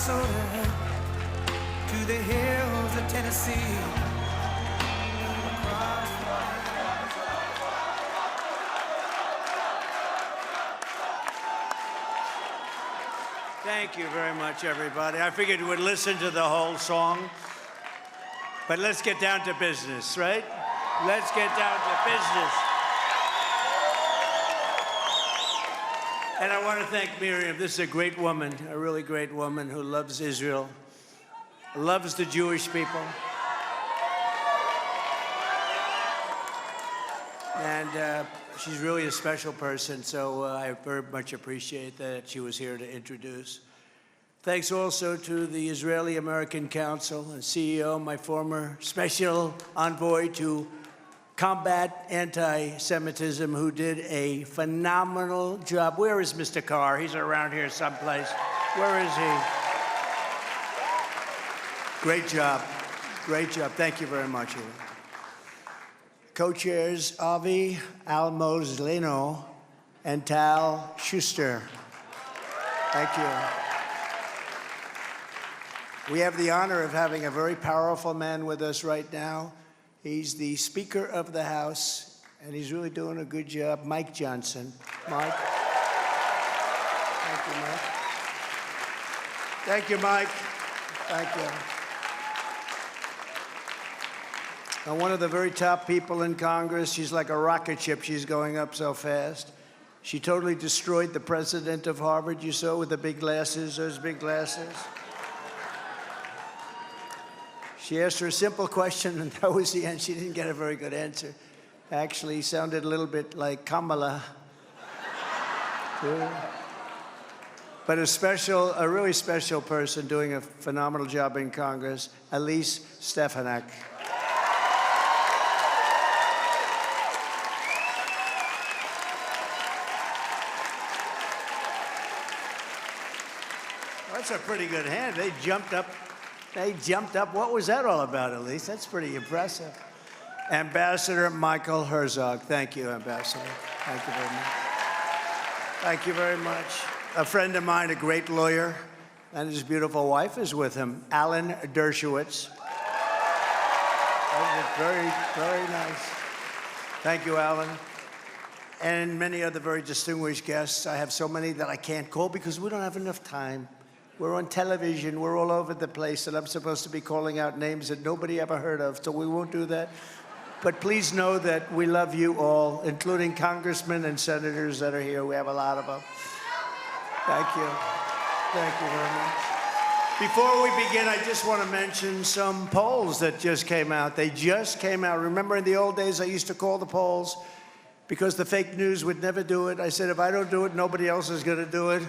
Minnesota to the hills of Tennessee. Thank you very much, everybody. I figured you would listen to the whole song, but let's get down to business, right? Let's get down to business. And I want to thank Miriam. This is a great woman, a really great woman who loves Israel, loves the Jewish people. And she's really a special person, so I very much appreciate that she was here to introduce. Thanks also to the Israeli-American Council and CEO, my former special envoy to combat anti-Semitism, who did a phenomenal job. Where is Mr. Carr? He's around here someplace. Where is he? Great job. Great job. Thank you very much, Eli. Co-chairs Avi Almozlino and Tal Schuster. Thank you. We have the honor of having a very powerful man with us right now. He's the Speaker of the House, and he's really doing a good job. Mike Johnson. Mike. Thank you, Mike. Thank you, Mike. Thank you. And one of the very top people in Congress. She's like a rocket ship. She's going up so fast. She totally destroyed the president of Harvard, you saw, with the big glasses, those big glasses. She asked her a simple question, and that was the end. She didn't get a very good answer. Actually, sounded a little bit like Kamala. But a really special person doing a phenomenal job in Congress, Elise Stefanik. That's a pretty good hand. They jumped up. What was that all about, Elise? That's pretty impressive. Ambassador Michael Herzog. Thank you, Ambassador. Thank you very much. Thank you very much. A friend of mine, a great lawyer, and his beautiful wife is with him, Alan Dershowitz. That was very, very nice. Thank you, Alan. And many other very distinguished guests. I have so many that I can't call because we don't have enough time. We're on television, we're all over the place, and I'm supposed to be calling out names that nobody ever heard of, so we won't do that. But please know that we love you all, including congressmen and senators that are here. We have a lot of them. Thank you. Thank you very much. Before we begin, I just want to mention some polls that just came out. They just came out. Remember in the old days, I used to call the polls because the fake news would never do it. I said, if I don't do it, nobody else is going to do it.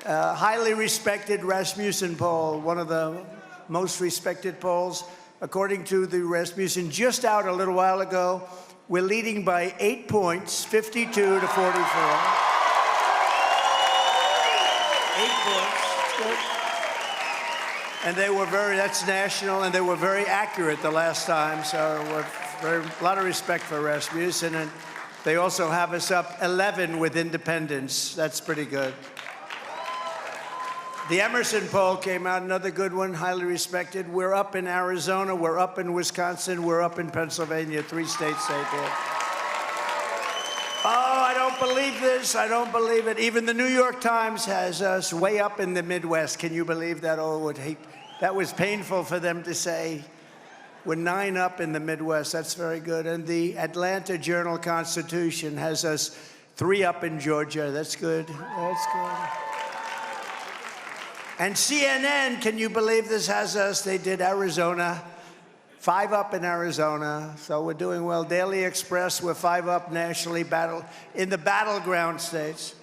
Highly respected Rasmussen poll, one of the most respected polls. According to the Rasmussen, just out a little while ago, we're leading by 8 points, 52 to 44. 8 points. And they were that's national, and they were very accurate the last time, so a lot of respect for Rasmussen. And they also have us up 11 with independents. That's pretty good. The Emerson poll came out, another good one, highly respected. We're up in Arizona, we're up in Wisconsin, we're up in Pennsylvania, 3 states they did. Oh, I don't believe this, I don't believe it. Even the New York Times has us way up in the Midwest. Can you believe that? Oh, that was painful for them to say. We're 9 up in the Midwest, that's very good. And the Atlanta Journal-Constitution has us 3 up in Georgia, that's good, that's good. And CNN, can you believe this, has us? They did Arizona, 5 up in Arizona, so we're doing well. Daily Express, we're 5 up nationally, in the battleground states.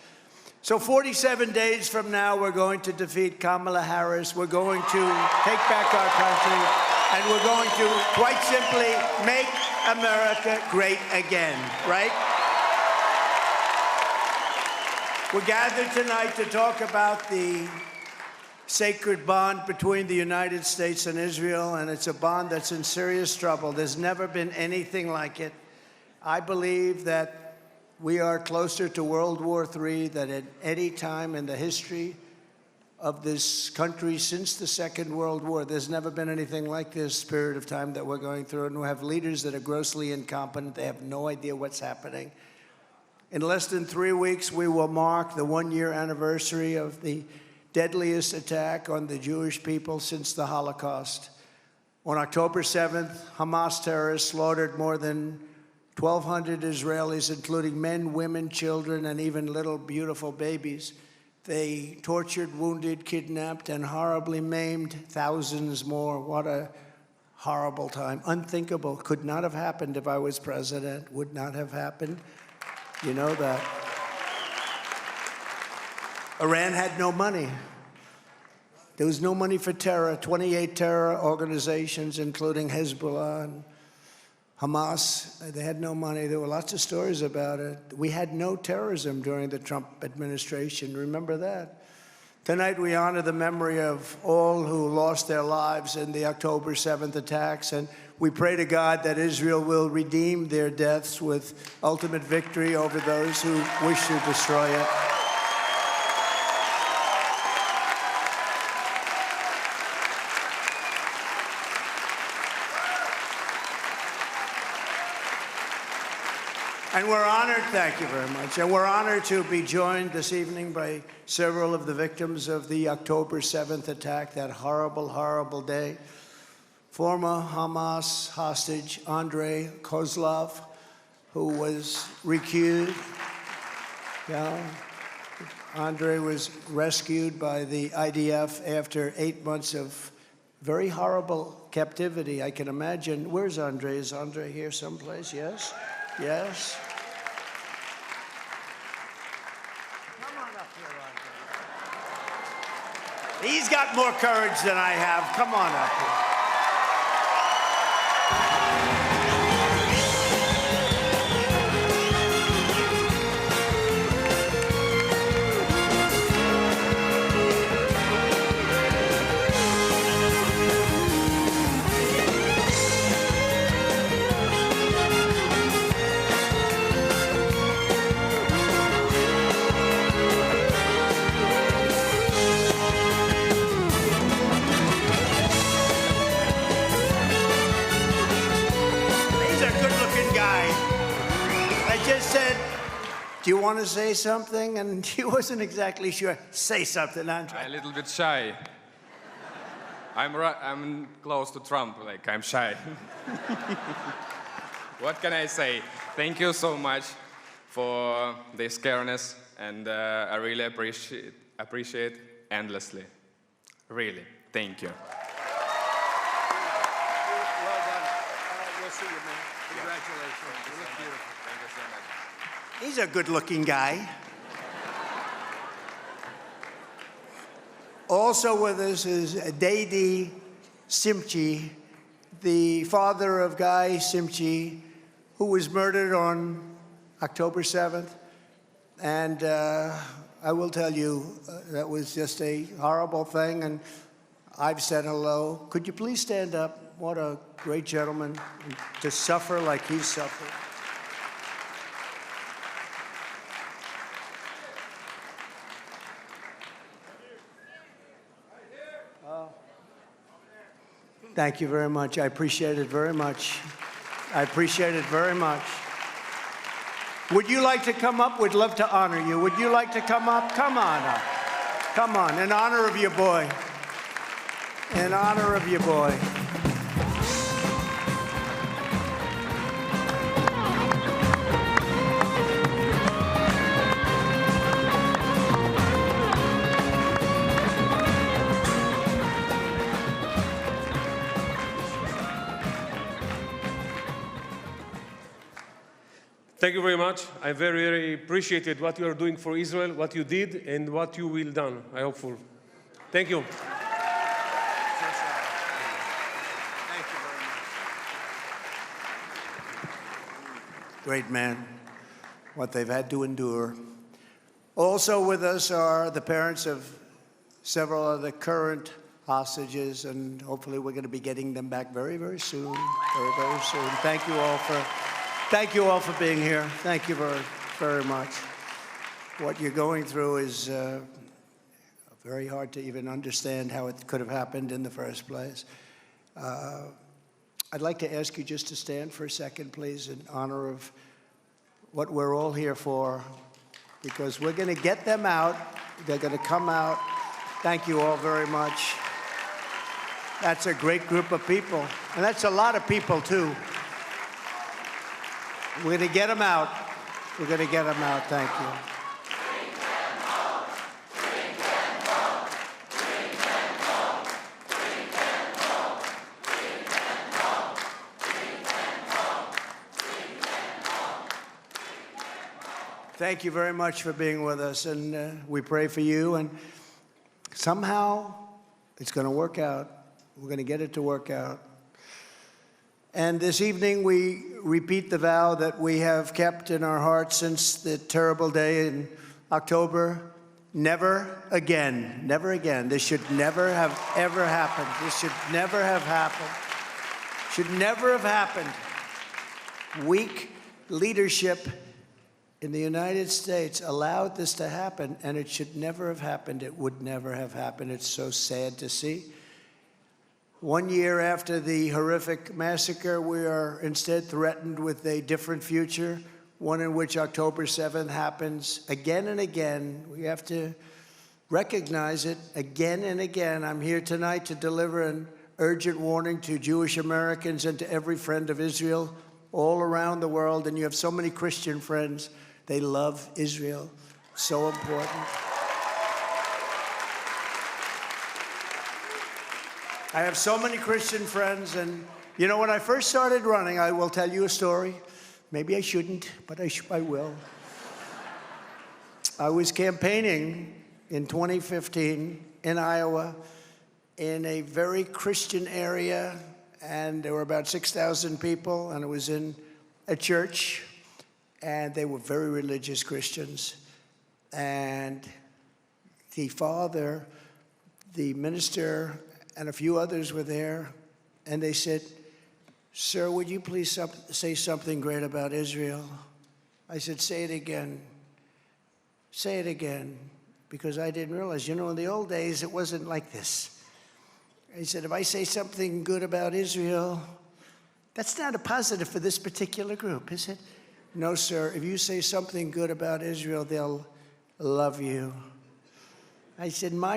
So 47 days from now, we're going to defeat Kamala Harris. We're going to take back our country, and we're going to, quite simply, make America great again, right? We're gathered tonight to talk about the sacred bond between the United States and Israel, and it's a bond that's in serious trouble. There's never been anything like it. I believe that we are closer to World War III than at any time in the history of this country since the Second World War. There's never been anything like this period of time that we're going through, and we have leaders that are grossly incompetent. They have no idea what's happening. In less than 3 weeks, we will mark the one-year anniversary of the deadliest attack on the Jewish people since the Holocaust. On October 7th, Hamas terrorists slaughtered more than 1,200 Israelis, including men, women, children, and even little beautiful babies. They tortured, wounded, kidnapped, and horribly maimed thousands more. What a horrible time. Unthinkable. Could not have happened if I was president. Would not have happened. You know that. Iran had no money. There was no money for terror. 28 terror organizations, including Hezbollah and Hamas, they had no money. There were lots of stories about it. We had no terrorism during the Trump administration. Remember that? Tonight, we honor the memory of all who lost their lives in the October 7th attacks, and we pray to God that Israel will redeem their deaths with ultimate victory over those who wish to destroy it. And we're honored, thank you very much, and we're honored to be joined this evening by several of the victims of the October 7th attack, that horrible, horrible day. Former Hamas hostage Andrei Kozlov, who was recused. Yeah. Andrei was rescued by the IDF after 8 months of very horrible captivity. I can imagine. Where's Andrei? Is Andrei here someplace? Yes? Yes? Come on up here, Andrei. He's got more courage than I have. Come on up here. Do you want to say something? And he wasn't exactly sure. Say something, Andrei. I'm a little bit shy. I'm close to Trump, like I'm shy. What can I say? Thank you so much for this careness, and I really appreciate endlessly. Really, thank you. Well done. We'll see you, man. Congratulations. You look beautiful. Thank you so much. He's a good-looking guy. Also with us is Dadi Simchi, the father of Guy Simchi, who was murdered on October 7th. And I will tell you, that was just a horrible thing, and I've said hello. Could you please stand up? What a great gentleman to suffer like he's suffered. Thank you very much. I appreciate it very much. I appreciate it very much. Would you like to come up? We'd love to honor you. Would you like to come up? Come on up. Come on, in honor of your boy. In honor of your boy. Thank you very much. I very, very appreciated what you are doing for Israel, what you did, and what you will done. I hope for. Thank you. Thank you very much. Great man. What they've had to endure. Also with us are the parents of several of the current hostages, and hopefully we're going to be getting them back very, very soon. Very, very soon. Thank you all for being here. Thank you very, very much. What you're going through is very hard to even understand how it could have happened in the first place. I'd like to ask you just to stand for a second, please, in honor of what we're all here for, because we're going to get them out. They're going to come out. Thank you all very much. That's a great group of people, and that's a lot of people, too. We're going to get them out. We're going to get them out. Thank you. Thank you very much for being with us, and we pray for you, and somehow it's going to work out. We're going to get it to work out. And this evening we repeat the vow that we have kept in our hearts since the terrible day in October. Never again, never again. This should never have ever happened. This should never have happened. Should never have happened. Weak leadership in the United States allowed this to happen, and it should never have happened. It would never have happened. It's so sad to see. 1 year after the horrific massacre, we are instead threatened with a different future, one in which October 7th happens again and again. We have to recognize it again and again. I'm here tonight to deliver an urgent warning to Jewish Americans and to every friend of Israel all around the world. And you have so many Christian friends. They love Israel. So important. I have so many Christian friends, and you know, when I first started running, I will tell you a story. Maybe I shouldn't, but I will. I was campaigning in 2015 in Iowa in a very Christian area, and there were about 6,000 people, and it was in a church, and they were very religious Christians. And the father, the minister, and a few others were there, and they said, "Sir, would you please say something great about Israel?" I said, "Say it again. Say it again," because I didn't realize, you know, in the old days, it wasn't like this. He said, "If I say something good about Israel," that's not a positive for this particular group, is it? "No, sir, if you say something good about Israel, they'll love you." I said, my,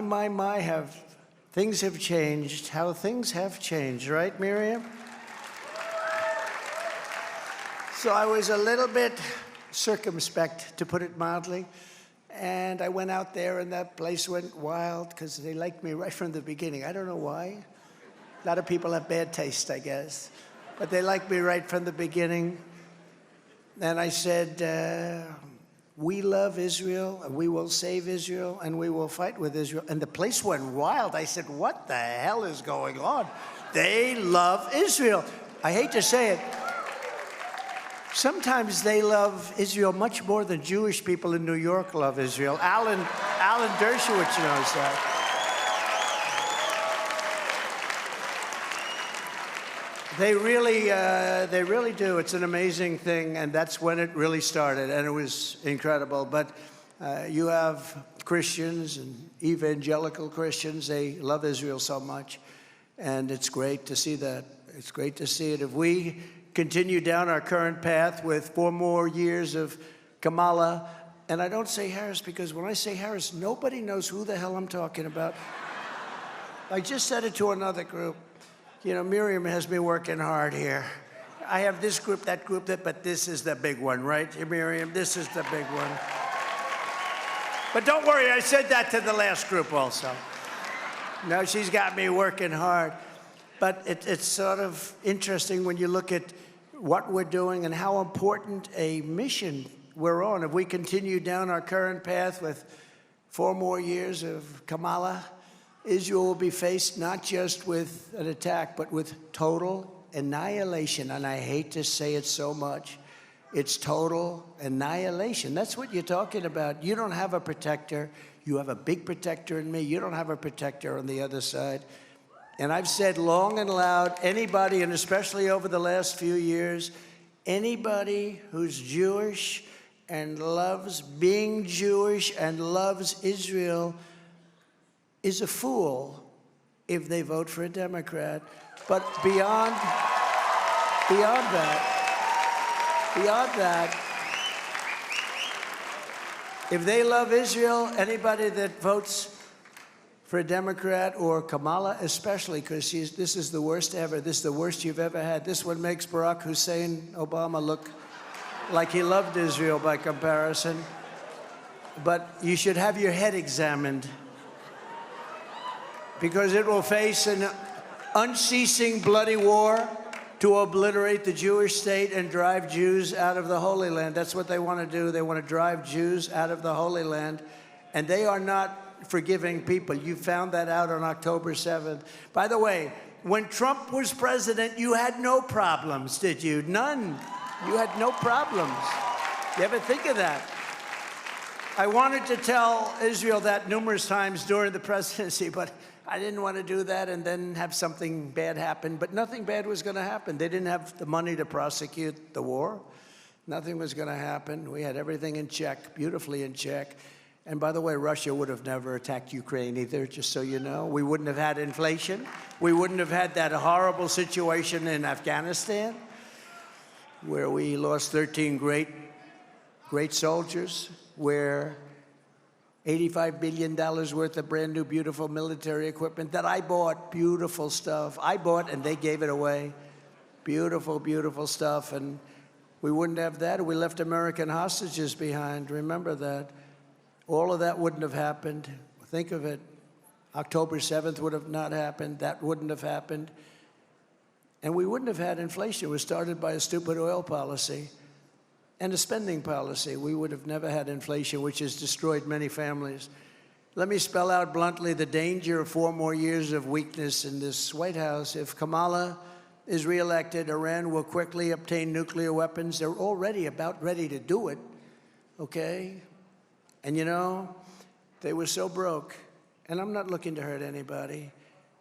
things have changed. How things have changed, right, Miriam? So I was a little bit circumspect, to put it mildly. And I went out there, and that place went wild because they liked me right from the beginning. I don't know why. A lot of people have bad taste, I guess. But they liked me right from the beginning. And I said, we love Israel, and we will save Israel, and we will fight with Israel. And the place went wild. I said, what the hell is going on? They love Israel. I hate to say it. Sometimes they love Israel much more than Jewish people in New York love Israel. Alan Dershowitz knows that. They really do. It's an amazing thing, and that's when it really started, and it was incredible. But you have Christians and evangelical Christians. They love Israel so much, and it's great to see that. It's great to see it. If we continue down our current path with 4 more years of Kamala, and I don't say Harris because when I say Harris, nobody knows who the hell I'm talking about. I just said it to another group. You know, Miriam has me working hard here. I have this group, that group, but this is the big one, right, Miriam? This is the big one. But don't worry, I said that to the last group also. No, she's got me working hard. But it's sort of interesting when you look at what we're doing and how important a mission we're on. If we continue down our current path with 4 more years of Kamala, Israel will be faced not just with an attack, but with total annihilation. And I hate to say it so much. It's total annihilation. That's what you're talking about. You don't have a protector. You have a big protector in me. You don't have a protector on the other side. And I've said long and loud, anybody, and especially over the last few years, anybody who's Jewish and loves being Jewish and loves Israel is a fool if they vote for a Democrat. But beyond that, if they love Israel, anybody that votes for a Democrat, or Kamala especially, because this is the worst ever. This is the worst you've ever had. This one makes Barack Hussein Obama look like he loved Israel by comparison. But you should have your head examined, because it will face an unceasing bloody war to obliterate the Jewish state and drive Jews out of the Holy Land. That's what they want to do. They want to drive Jews out of the Holy Land. And they are not forgiving people. You found that out on October 7th. By the way, when Trump was president, you had no problems, did you? None. You had no problems. You ever think of that? I wanted to tell Israel that numerous times during the presidency, but I didn't want to do that and then have something bad happen. But nothing bad was going to happen. They didn't have the money to prosecute the war. Nothing was going to happen. We had everything in check, beautifully in check. And by the way, Russia would have never attacked Ukraine either, just so you know. We wouldn't have had inflation. We wouldn't have had that horrible situation in Afghanistan, where we lost 13 great soldiers, where $85 billion worth of brand new, beautiful military equipment that I bought, beautiful stuff. I bought and they gave it away. Beautiful, beautiful stuff. And we wouldn't have that. We left American hostages behind. Remember that. All of that wouldn't have happened. Think of it. October 7th would have not happened. That wouldn't have happened. And we wouldn't have had inflation. It was started by a stupid oil policy and a spending policy. We would have never had inflation, which has destroyed many families. Let me spell out bluntly the danger of 4 more years of weakness in this White House. If Kamala is reelected, Iran will quickly obtain nuclear weapons. They're already about ready to do it, okay? And you know, they were so broke, and I'm not looking to hurt anybody,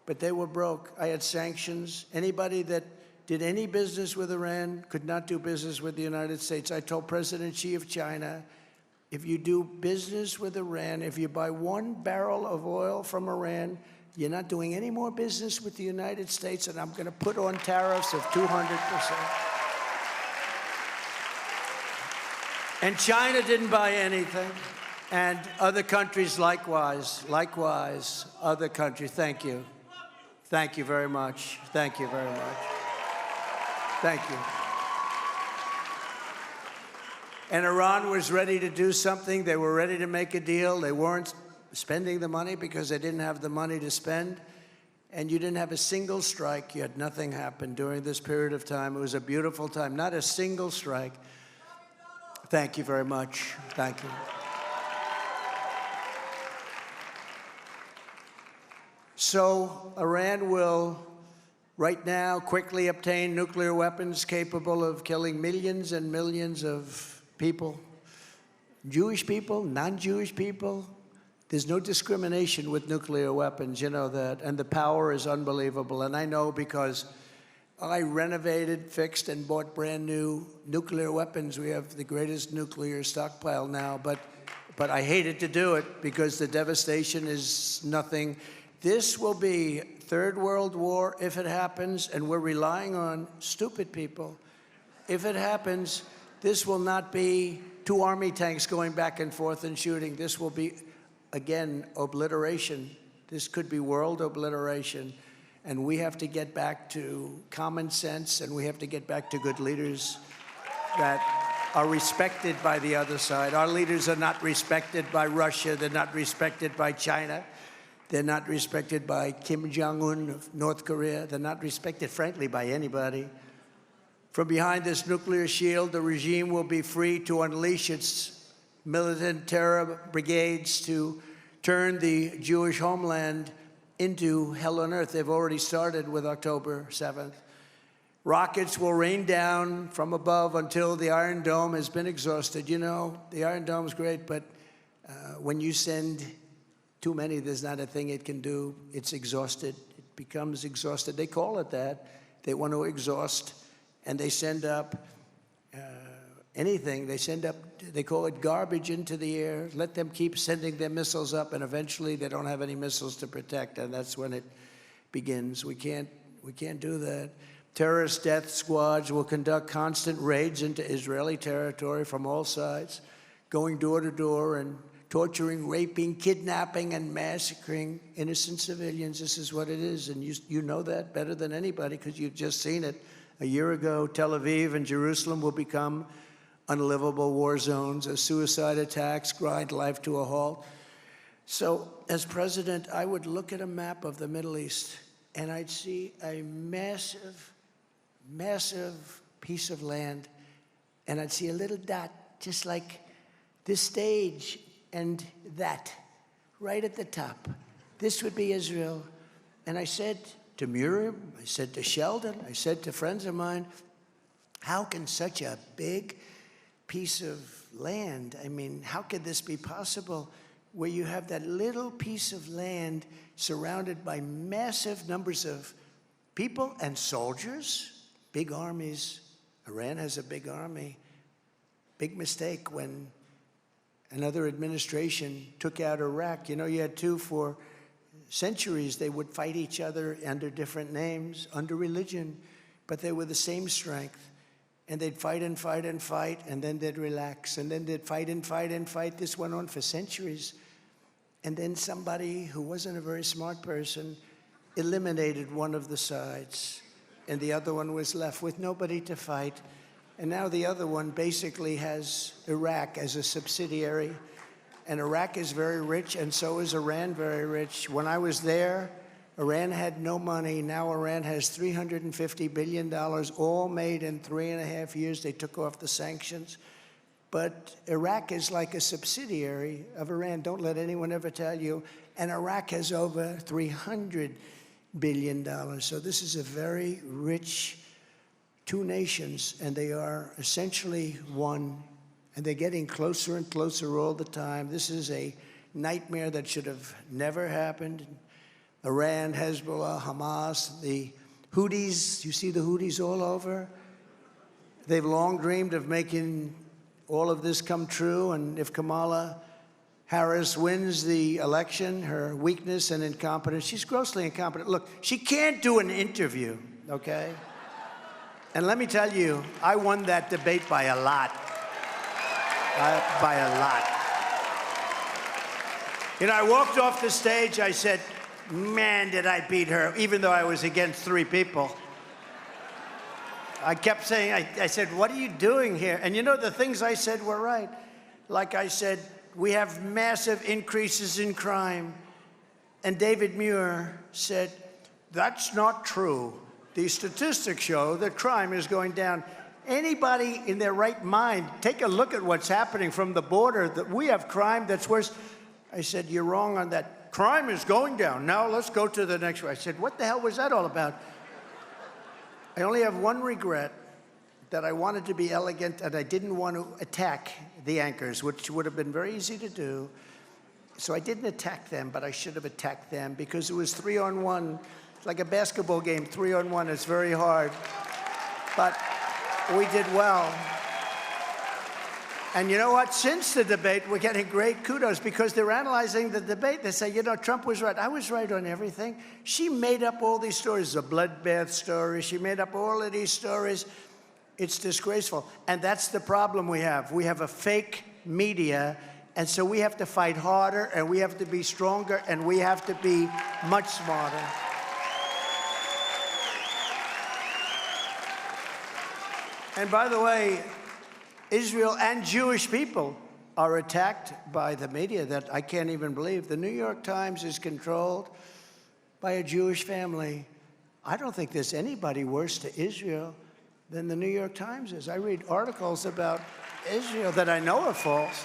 but they were broke. I had sanctions. Anybody that did any business with Iran could not do business with the United States. I told President Xi of China, if you do business with Iran, if you buy 1 barrel of oil from Iran, you're not doing any more business with the United States, and I'm going to put on tariffs of 200%. And China didn't buy anything, and other countries likewise, other countries. Thank you. Thank you very much. Thank you very much. Thank you. And Iran was ready to do something. They were ready to make a deal. They weren't spending the money because they didn't have the money to spend. And you didn't have a single strike. You had nothing happen during this period of time. It was a beautiful time. Not a single strike. Thank you very much. Thank you. So Iran will right now quickly obtain nuclear weapons capable of killing millions and millions of people. Jewish people, non-Jewish people. There's no discrimination with nuclear weapons, you know that. And the power is unbelievable. And I know because I renovated, fixed, and bought brand new nuclear weapons. We have the greatest nuclear stockpile now. But I hated to do it because the devastation is nothing. This will be Third World War if it happens, and we're relying on stupid people. If it happens, this will not be 2 army tanks going back and forth and shooting. This will be, again, obliteration. This could be world obliteration. And we have to get back to common sense, and we have to get back to good leaders that are respected by the other side. Our leaders are not respected by Russia. They're not respected by China. They're not respected by Kim Jong-un of North Korea. They're not respected, frankly, by anybody. From behind this nuclear shield, the regime will be free to unleash its militant terror brigades to turn the Jewish homeland into hell on earth. They've already started with October 7th. Rockets will rain down from above until the Iron Dome has been exhausted. You know, the Iron Dome's great, but when you send too many, there's not a thing it can do. It's exhausted. It becomes exhausted. They call it that. They want to exhaust, and they send up anything. They call it garbage into the air. Let them keep sending their missiles up, and eventually they don't have any missiles to protect, and that's when it begins. We can't do that. Terrorist death squads will conduct constant raids into Israeli territory from all sides, going door to door and torturing, raping, kidnapping, and massacring innocent civilians. This is what it is, and you know that better than anybody because you've just seen it. A year ago, Tel Aviv and Jerusalem will become unlivable war zones as suicide attacks grind life to a halt. So, as president, I would look at a map of the Middle East, and I'd see a massive, massive piece of land, and I'd see a little dot, just like this stage and that, right at the top. This would be Israel. And I said to Miriam, I said to Sheldon, I said to friends of mine, how can such a big piece of land, I mean, how could this be possible where you have that little piece of land surrounded by massive numbers of people and soldiers, big armies? Iran has a big army. Big mistake when another administration took out Iraq. You know, you had two for centuries. They would fight each other under different names, under religion, but they were the same strength. And they'd fight and fight and fight, and then they'd relax. And then they'd fight and fight and fight. This went on for centuries. And then somebody who wasn't a very smart person eliminated one of the sides, and the other one was left with nobody to fight. And now the other one basically has Iraq as a subsidiary. And Iraq is very rich, and so is Iran very rich. When I was there, Iran had no money. Now Iran has $350 billion, all made in 3.5 years. They took off the sanctions. But Iraq is like a subsidiary of Iran. Don't let anyone ever tell you. And Iraq has over $300 billion. So this is a very rich two nations, and they are essentially one. And they're getting closer and closer all the time. This is a nightmare that should have never happened. Iran, Hezbollah, Hamas, the Houthis, you see the Houthis all over? They've long dreamed of making all of this come true, and if Kamala Harris wins the election, her weakness and incompetence, she's grossly incompetent. Look, she can't do an interview, okay? And let me tell you, I won that debate by a lot. By a lot. You know, I walked off the stage, I said, man, did I beat her, even though I was against 3 people. I kept saying, I said, what are you doing here? And you know, the things I said were right. Like I said, we have massive increases in crime. And David Muir said, that's not true. The statistics show that crime is going down. Anybody in their right mind, take a look at what's happening from the border. That we have crime that's worse. I said, you're wrong on that. Crime is going down. Now let's go to the next one. I said, what the hell was that all about? I only have one regret, that I wanted to be elegant and I didn't want to attack the anchors, which would have been very easy to do. So I didn't attack them, but I should have attacked them because it was 3-on-1. It's like a basketball game, 3-on-1. It's very hard. But we did well. And you know what? Since the debate, we're getting great kudos because they're analyzing the debate. They say, you know, Trump was right. I was right on everything. She made up all these stories, the bloodbath story. She made up all of these stories. It's disgraceful. And that's the problem we have. We have a fake media, and so we have to fight harder, and we have to be stronger, and we have to be much smarter. And by the way, Israel and Jewish people are attacked by the media that I can't even believe. The New York Times is controlled by a Jewish family. I don't think there's anybody worse to Israel than the New York Times is. I read articles about Israel that I know are false.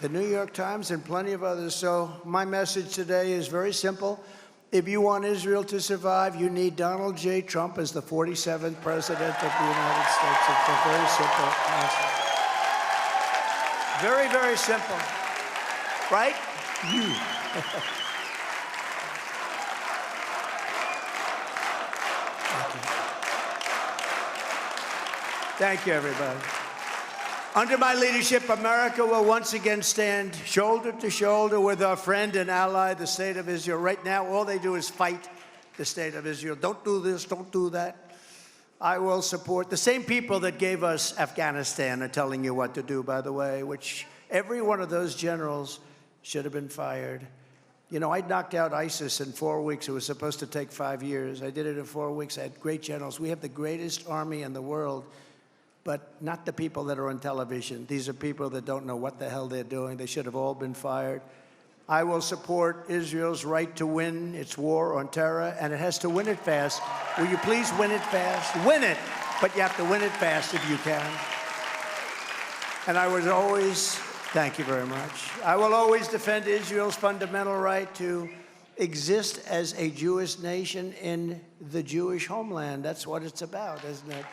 The New York Times and plenty of others. So my message today is very simple. If you want Israel to survive, you need Donald J. Trump as the 47th president of the United States. It's a very simple message. Very, very simple. Right? Thank you, everybody. Under my leadership, America will once again stand shoulder to shoulder with our friend and ally, the State of Israel. Right now, all they do is fight the State of Israel. Don't do this, don't do that. I will support the same people that gave us Afghanistan are telling you what to do, by the way, which every one of those generals should have been fired. You know, I knocked out ISIS in 4 weeks. It was supposed to take 5 years. I did it in 4 weeks. I had great generals. We have the greatest army in the world, but not the people that are on television. These are people that don't know what the hell they're doing. They should have all been fired. I will support Israel's right to win its war on terror, and it has to win it fast. Will you please win it fast? Win it, but you have to win it fast if you can. And I was always, thank you very much. I will always defend Israel's fundamental right to exist as a Jewish nation in the Jewish homeland. That's what it's about, isn't it?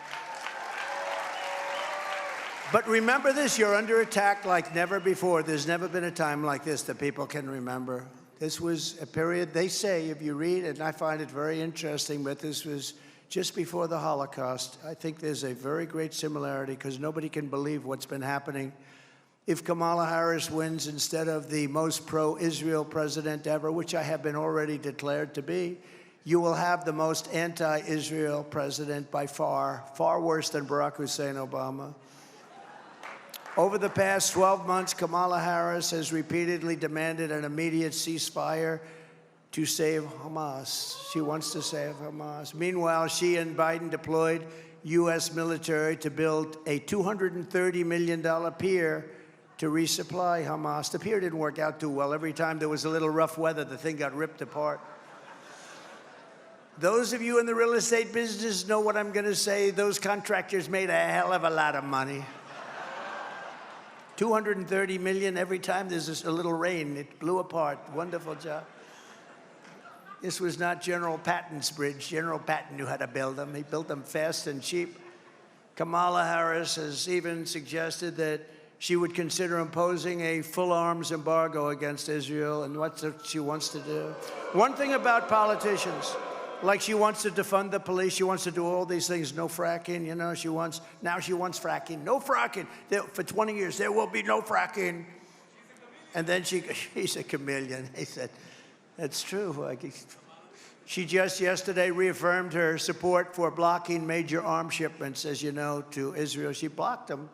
But remember this, you're under attack like never before. There's never been a time like this that people can remember. This was a period, they say, if you read, and I find it very interesting, but this was just before the Holocaust. I think there's a very great similarity because nobody can believe what's been happening. If Kamala Harris wins instead of the most pro-Israel president ever, which I have been already declared to be, you will have the most anti-Israel president by far, far worse than Barack Hussein Obama. Over the past 12 months, Kamala Harris has repeatedly demanded an immediate ceasefire to save Hamas. She wants to save Hamas. Meanwhile, she and Biden deployed U.S. military to build a $230 million pier to resupply Hamas. The pier didn't work out too well. Every time there was a little rough weather, the thing got ripped apart. Those of you in the real estate business know what I'm going to say. Those contractors made a hell of a lot of money. $230 million every time there's a little rain. It blew apart. Wonderful job. This was not General Patton's bridge. General Patton knew how to build them. He built them fast and cheap. Kamala Harris has even suggested that she would consider imposing a full arms embargo against Israel, and what she wants to do. One thing about politicians, like she wants to defund the police, she wants to do all these things, no fracking, you know, now she wants fracking, no fracking. For 20 years, there will be no fracking. And then she's a chameleon. He said, that's true. She just yesterday reaffirmed her support for blocking major arms shipments, as you know, to Israel. She blocked them.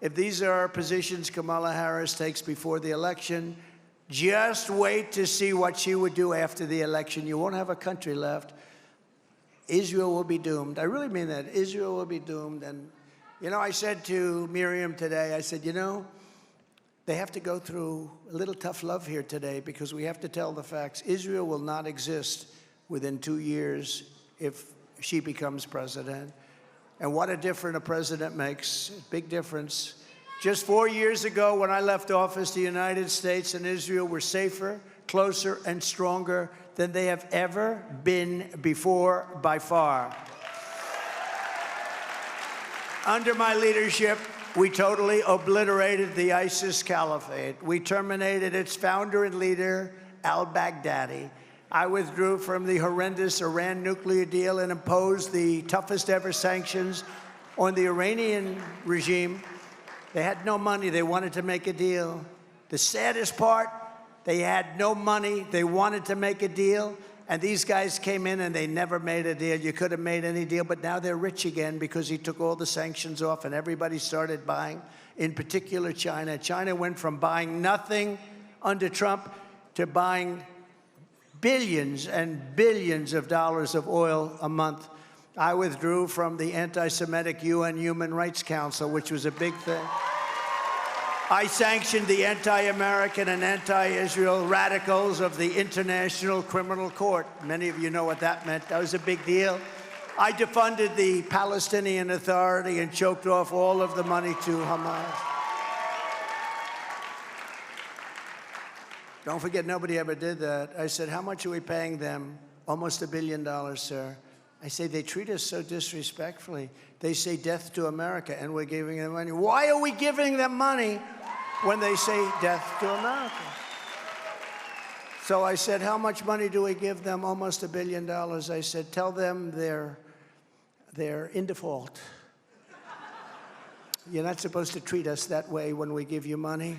If these are positions Kamala Harris takes before the election, just wait to see what she would do after the election. You won't have a country left. Israel will be doomed. I really mean that. Israel will be doomed. And, you know, I said to Miriam today, I said, you know, they have to go through a little tough love here today because we have to tell the facts. Israel will not exist within 2 years if she becomes president. And what a difference a president makes. Big difference. Just 4 years ago, when I left office, the United States and Israel were safer, closer, and stronger than they have ever been before, by far. Under my leadership, we totally obliterated the ISIS caliphate. We terminated its founder and leader, al-Baghdadi. I withdrew from the horrendous Iran nuclear deal and imposed the toughest ever sanctions on the Iranian regime. They had no money. They wanted to make a deal. The saddest part, they had no money. They wanted to make a deal. And these guys came in and they never made a deal. You could have made any deal, but now they're rich again because he took all the sanctions off and everybody started buying, in particular China. China went from buying nothing under Trump to buying billions and billions of dollars of oil a month. I withdrew from the anti-Semitic UN Human Rights Council, which was a big thing. I sanctioned the anti-American and anti-Israel radicals of the International Criminal Court. Many of you know what that meant. That was a big deal. I defunded the Palestinian Authority and choked off all of the money to Hamas. Don't forget, nobody ever did that. I said, how much are we paying them? Almost $1 billion, sir. I say, they treat us so disrespectfully. They say death to America, and we're giving them money. Why are we giving them money when they say death to America? So I said, how much money do we give them? Almost $1 billion. I said, tell them they're in default. You're not supposed to treat us that way when we give you money.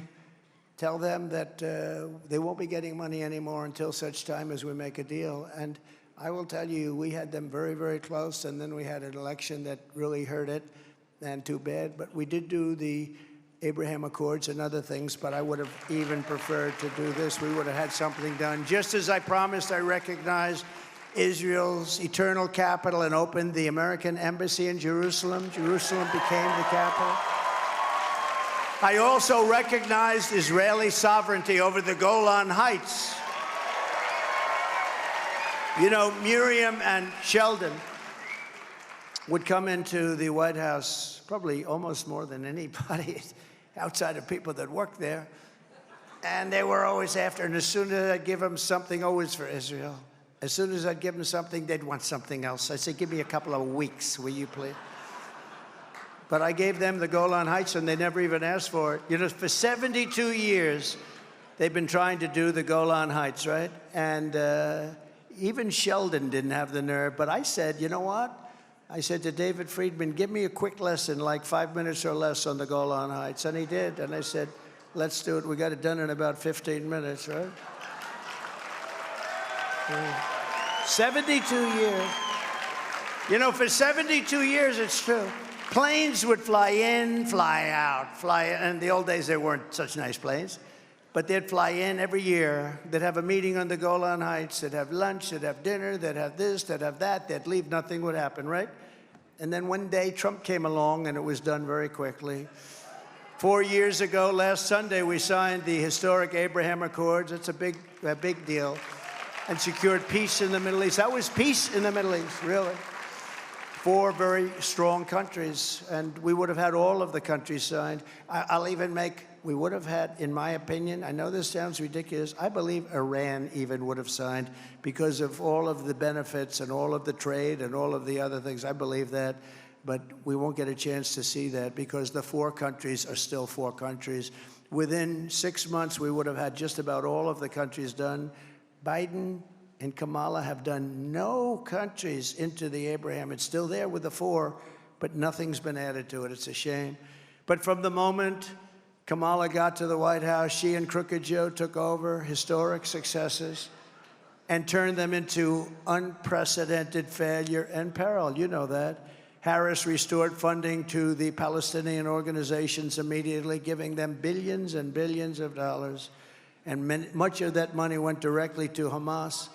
Tell them that they won't be getting money anymore until such time as we make a deal. And I will tell you, we had them very, very close, and then we had an election that really hurt it, and too bad. But we did do the Abraham Accords and other things, but I would have even preferred to do this. We would have had something done. Just as I promised, I recognized Israel's eternal capital and opened the American embassy in Jerusalem. Jerusalem became the capital. I also recognized Israeli sovereignty over the Golan Heights. You know, Miriam and Sheldon would come into the White House probably almost more than anybody outside of people that worked there. And they were always after, and as soon as I'd give them something, always for Israel. As soon as I'd give them something, they'd want something else. I said, give me a couple of weeks, will you please? But I gave them the Golan Heights, and they never even asked for it. You know, for 72 years, they've been trying to do the Golan Heights, right? And even Sheldon didn't have the nerve. But I said, you know what? I said to David Friedman, give me a quick lesson, like 5 minutes or less on the Golan Heights. And he did. And I said, let's do it. We got it done in about 15 minutes, right? 72 years. You know, for 72 years, it's true. Planes would fly in, fly out, fly in. In the old days, there weren't such nice planes. But they'd fly in every year. They'd have a meeting on the Golan Heights. They'd have lunch. They'd have dinner. They'd have this. They'd have that. They'd leave. Nothing would happen, right? And then one day, Trump came along, and it was done very quickly. 4 years ago, last Sunday, we signed the historic Abraham Accords. It's a big deal. And secured peace in the Middle East. That was peace in the Middle East, really. 4 very strong countries, and we would have had all of the countries signed. I'll even make, we would have had, in my opinion, I know this sounds ridiculous, I believe Iran even would have signed because of all of the benefits and all of the trade and all of the other things. I believe that, but we won't get a chance to see that because the 4 countries are still 4 countries. Within 6 months, we would have had just about all of the countries done. Biden and Kamala have done no countries into the Abraham. It's still there with the 4, but nothing's been added to it. It's a shame. But from the moment Kamala got to the White House, she and Crooked Joe took over historic successes and turned them into unprecedented failure and peril. You know that. Harris restored funding to the Palestinian organizations immediately, giving them billions and billions of dollars. And much of that money went directly to Hamas.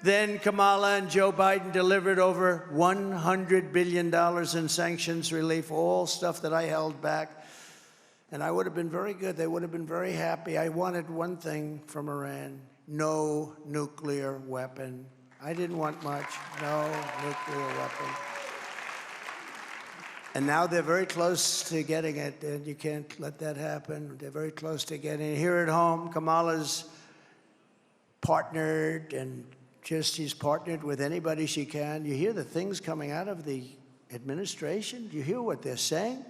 Then Kamala and Joe Biden delivered over $100 billion in sanctions relief, all stuff that I held back. And I would have been very good. They would have been very happy. I wanted one thing from Iran: no nuclear weapon. I didn't want much. No nuclear weapon. And now they're very close to getting it, and you can't let that happen. They're very close to getting it. Here at home, Kamala's partnered, and she's partnered with anybody she can. You hear the things coming out of the administration. You hear what they're saying.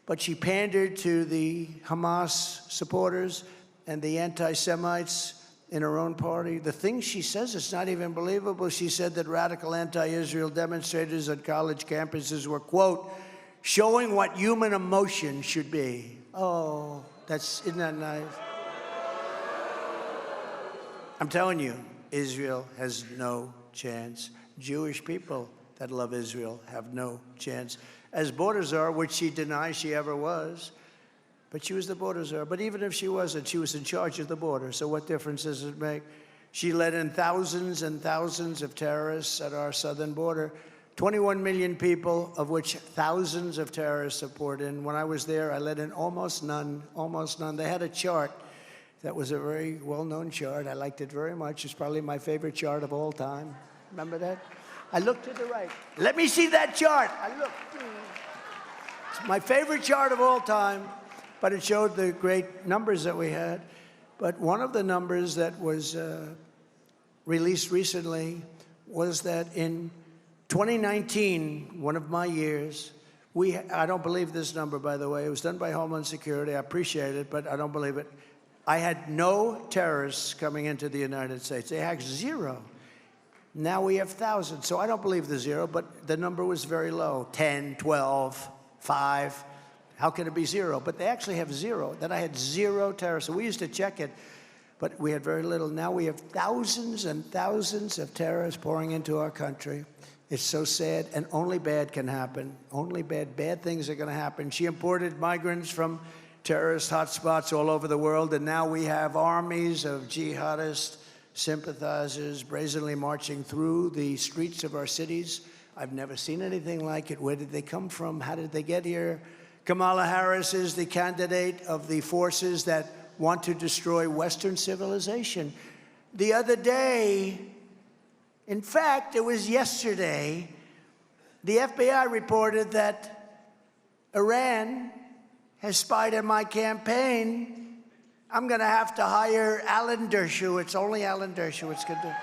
But she pandered to the Hamas supporters and the anti-Semites in her own party. The things she says, it's not even believable. She said that radical anti-Israel demonstrators at college campuses were, quote, showing what human emotion should be. Oh, isn't that nice? I'm telling you, Israel has no chance. Jewish people that love Israel have no chance. As border czar, which she denies she ever was, but she was the border czar. But even if she wasn't, she was in charge of the border. So what difference does it make? She let in thousands and thousands of terrorists at our southern border. 21 million people, of which thousands of terrorists have poured in. When I was there, I let in almost none, almost none. They had a chart that was a very well-known chart. I liked it very much. It's probably my favorite chart of all time. Remember that? I looked to the right. Let me see that chart. I looked. It's my favorite chart of all time, but it showed the great numbers that we had. But one of the numbers that was released recently was that in 2019, one of my years, I don't believe this number, by the way. It was done by Homeland Security. I appreciate it, but I don't believe it. I had no terrorists coming into the United States. They had 0. Now we have thousands. So I don't believe the 0, but the number was very low. 10, 12, 5. How can it be zero? But they actually have zero. Then I had 0 terrorists. So we used to check it, but we had very little. Now we have thousands and thousands of terrorists pouring into our country. It's so sad, and only bad can happen. Only bad things are going to happen. She imported migrants from terrorist hotspots all over the world, and now we have armies of jihadist sympathizers brazenly marching through the streets of our cities. I've never seen anything like it. Where did they come from? How did they get here? Kamala Harris is the candidate of the forces that want to destroy Western civilization. The other day, in fact, it was yesterday, the FBI reported that Iran has spied on my campaign. I'm going to have to hire Alan Dershowitz. Only Alan Dershowitz could do it.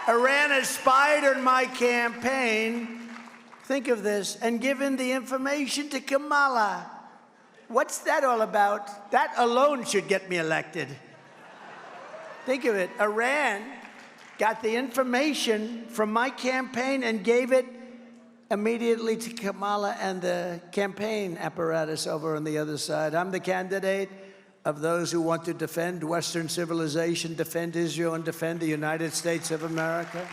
Iran has spied on my campaign. Think of this, and given the information to Kamala. What's that all about? That alone should get me elected. Think of it. Iran got the information from my campaign and gave it immediately to Kamala and the campaign apparatus over on the other side. I'm the candidate of those who want to defend Western civilization, defend Israel, and defend the United States of America.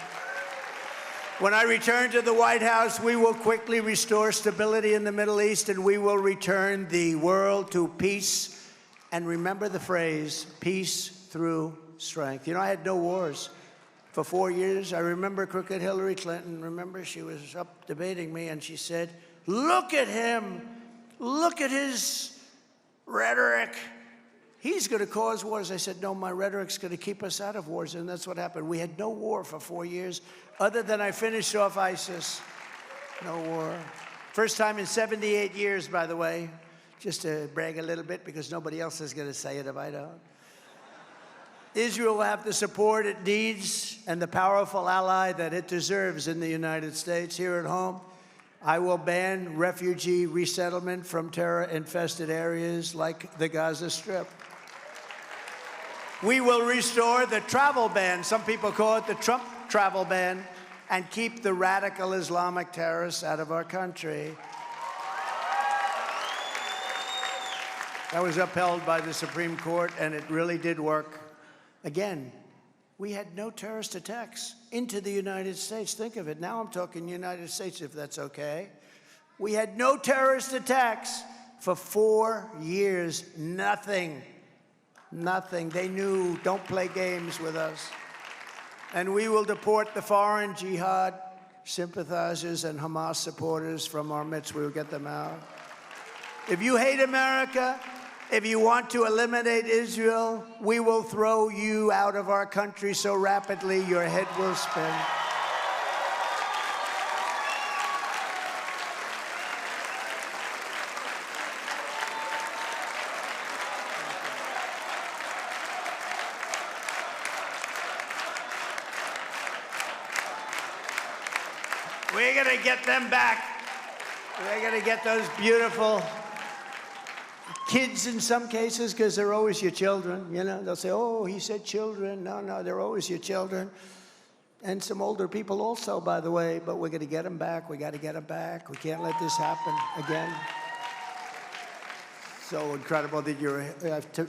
When I return to the White House, we will quickly restore stability in the Middle East, and we will return the world to peace. And remember the phrase, peace through strength. You know, I had no wars for 4 years. I remember crooked Hillary Clinton. Remember, she was up debating me, and she said, look at him. Look at his rhetoric. He's going to cause wars. I said, no, my rhetoric's going to keep us out of wars. And that's what happened. We had no war for 4 years, other than I finished off ISIS. No war. First time in 78 years, by the way, just to brag a little bit, because nobody else is going to say it if I don't. Israel will have the support it needs and the powerful ally that it deserves in the United States. Here at home, I will ban refugee resettlement from terror-infested areas like the Gaza Strip. We will restore the travel ban, some people call it the Trump travel ban, and keep the radical Islamic terrorists out of our country. That was upheld by the Supreme Court, and it really did work. Again, we had no terrorist attacks into the United States. Think of it. Now I'm talking United States, if that's okay. We had no terrorist attacks for 4 years. Nothing. Nothing. They knew, don't play games with us. And we will deport the foreign jihad sympathizers and Hamas supporters from our midst. We will get them out. If you hate America, if you want to eliminate Israel, we will throw you out of our country so rapidly your head will spin. We're going to get them back. We're going to get those beautiful kids in some cases, because they're always your children. You know, they'll say, oh, he said children. No, they're always your children. And some older people also, by the way, but we're going to get them back. We got to get them back. We can't let this happen again. So incredible that you're,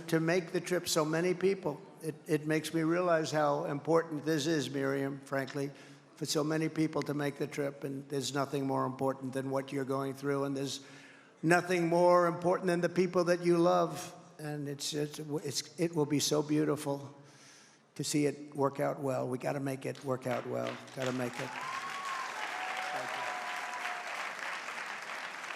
to make the trip, so many people. It makes me realize how important this is, Miriam, frankly, for so many people to make the trip. And there's nothing more important than what you're going through. And there's nothing more important than the people that you love. And it will be so beautiful to see it work out well. We got to make it work out well. Got to make it.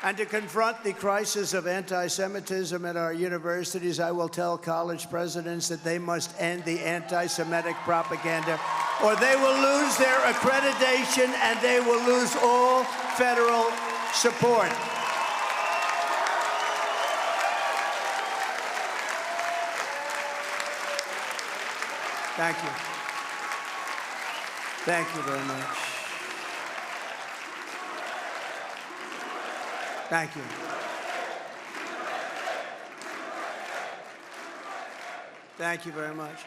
And to confront the crisis of anti-Semitism at our universities, I will tell college presidents that they must end the anti-Semitic propaganda, or they will lose their accreditation and they will lose all federal support. Thank you. Thank you very much. Thank you. Thank you very much.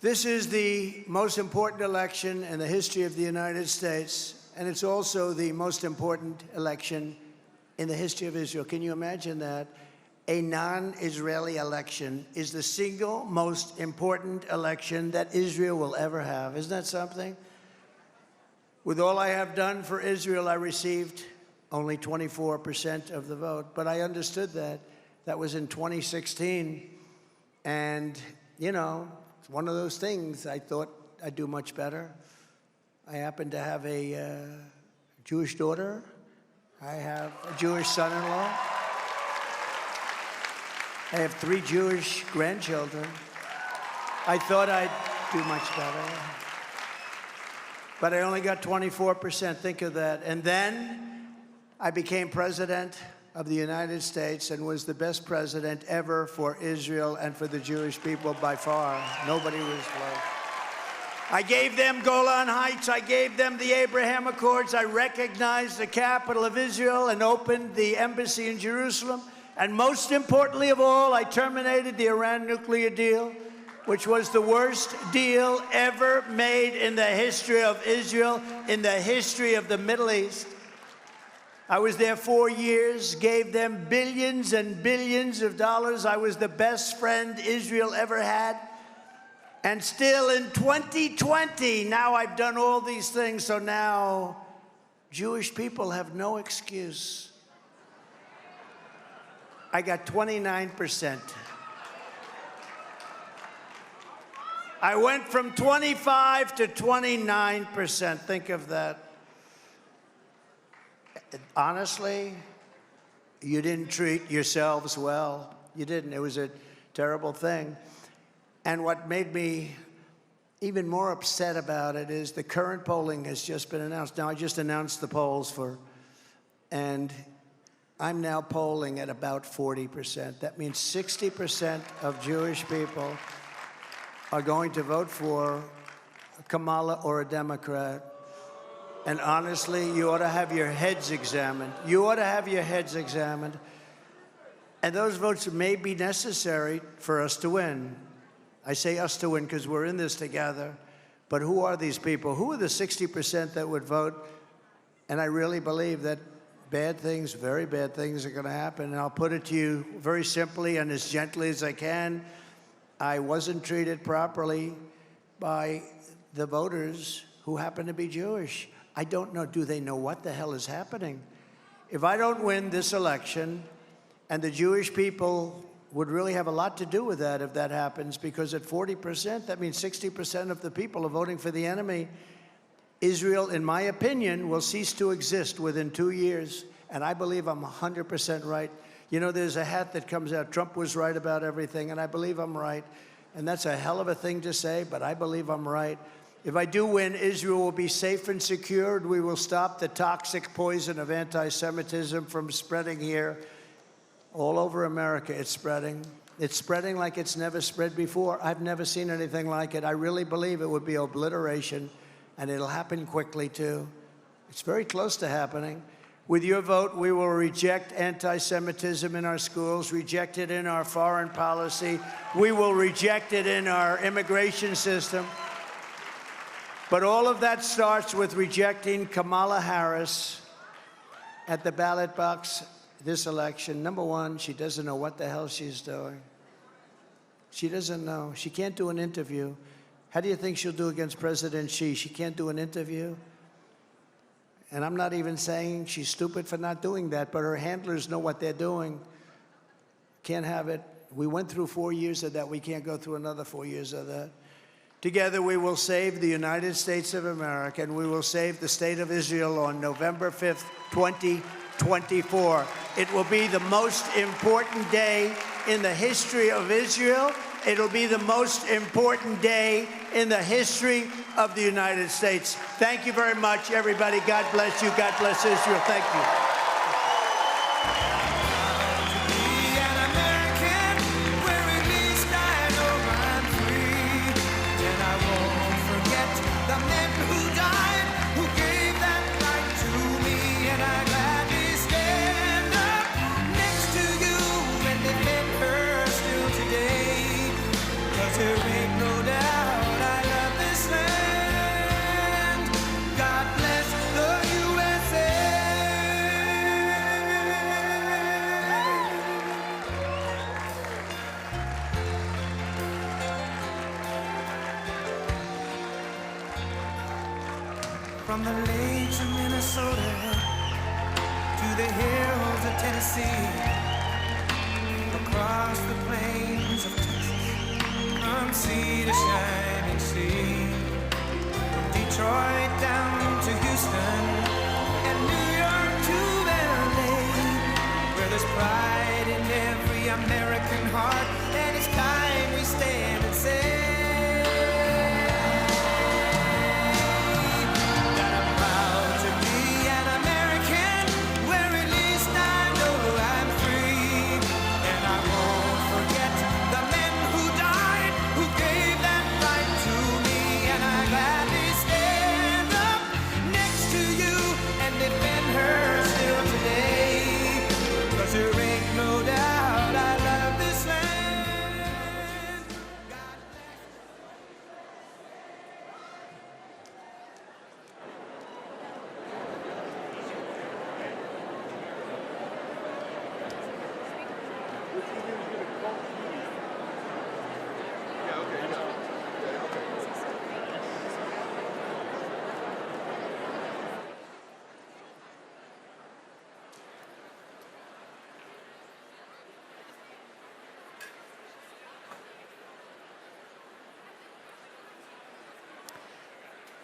This is the most important election in the history of the United States, and it's also the most important election in the history of Israel. Can you imagine that? A non-Israeli election is the single most important election that Israel will ever have. Isn't that something? With all I have done for Israel, I received only 24% of the vote. But I understood that. That was in 2016. And, you know, it's one of those things I thought I'd do much better. I happen to have a Jewish daughter. I have a Jewish son-in-law. I have 3 Jewish grandchildren. I thought I'd do much better. But I only got 24%, think of that. And then I became president of the United States and was the best president ever for Israel and for the Jewish people by far. Nobody was close. I gave them Golan Heights. I gave them the Abraham Accords. I recognized the capital of Israel and opened the embassy in Jerusalem. And most importantly of all, I terminated the Iran nuclear deal, which was the worst deal ever made in the history of Israel, in the history of the Middle East. I was there 4 years, gave them billions and billions of dollars. I was the best friend Israel ever had. And still in 2020, now I've done all these things, so now Jewish people have no excuse. I got 29%. I went from 25 to 29%. Think of that. Honestly, you didn't treat yourselves well. You didn't. It was a terrible thing. And what made me even more upset about it is the current polling has just been announced. Now, I just announced the polls and I'm now polling at about 40%. That means 60% of Jewish people are going to vote for Kamala or a Democrat. And honestly, you ought to have your heads examined. You ought to have your heads examined. And those votes may be necessary for us to win. I say us to win because we're in this together. But who are these people? Who are the 60% that would vote? And I really believe that bad things, very bad things are going to happen. And I'll put it to you very simply and as gently as I can. I wasn't treated properly by the voters who happen to be Jewish. I don't know. Do they know what the hell is happening? If I don't win this election, and the Jewish people would really have a lot to do with that if that happens, because at 40%, that means 60% of the people are voting for the enemy. Israel, in my opinion, will cease to exist within 2 years, and I believe I'm 100% right. You know, there's a hat that comes out, Trump was right about everything, and I believe I'm right. And that's a hell of a thing to say, but I believe I'm right. If I do win, Israel will be safe and secured. We will stop the toxic poison of anti-Semitism from spreading here. All over America, it's spreading. It's spreading like it's never spread before. I've never seen anything like it. I really believe it would be obliteration, and it'll happen quickly, too. It's very close to happening. With your vote, we will reject anti-Semitism in our schools, reject it in our foreign policy. We will reject it in our immigration system. But all of that starts with rejecting Kamala Harris at the ballot box this election. Number one, she doesn't know what the hell she's doing. She doesn't know. She can't do an interview. How do you think she'll do against President Xi? She can't do an interview. And I'm not even saying she's stupid for not doing that, but her handlers know what they're doing. Can't have it. We went through 4 years of that. We can't go through another 4 years of that. Together, we will save the United States of America, and we will save the state of Israel on November 5th, 2024. It will be the most important day in the history of Israel. It'll be the most important day in the history of the United States. Thank you very much, everybody. God bless you. God bless Israel. Thank you. from the lakes of Minnesota to the hills of Tennessee, across the plains of Texas, from sea to shining sea, from Detroit down to Houston and New York to LA, where there's pride in every American heart, and it's time we stand and say that I'm proud to be an American, where at least I know I'm free, and I won't forget the men who died, who gave that right to me, and I gladly stand up next to you and defend her still today, 'cause there ain't no doubt I love this land. God bless.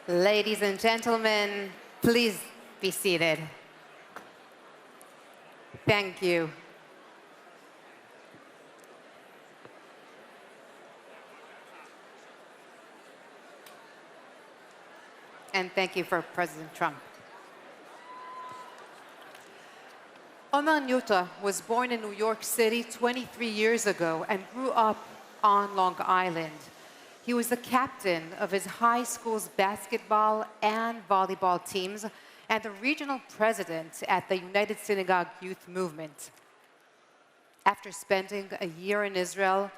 Ladies and gentlemen, please be seated. Thank you. And thank you for President Trump. Omar Nyuta was born in New York City 23 years ago and grew up on Long Island. He was the captain of his high school's basketball and volleyball teams and the regional president at the United Synagogue Youth Movement. After spending a year in Israel,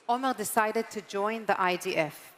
Omar decided to join the IDF.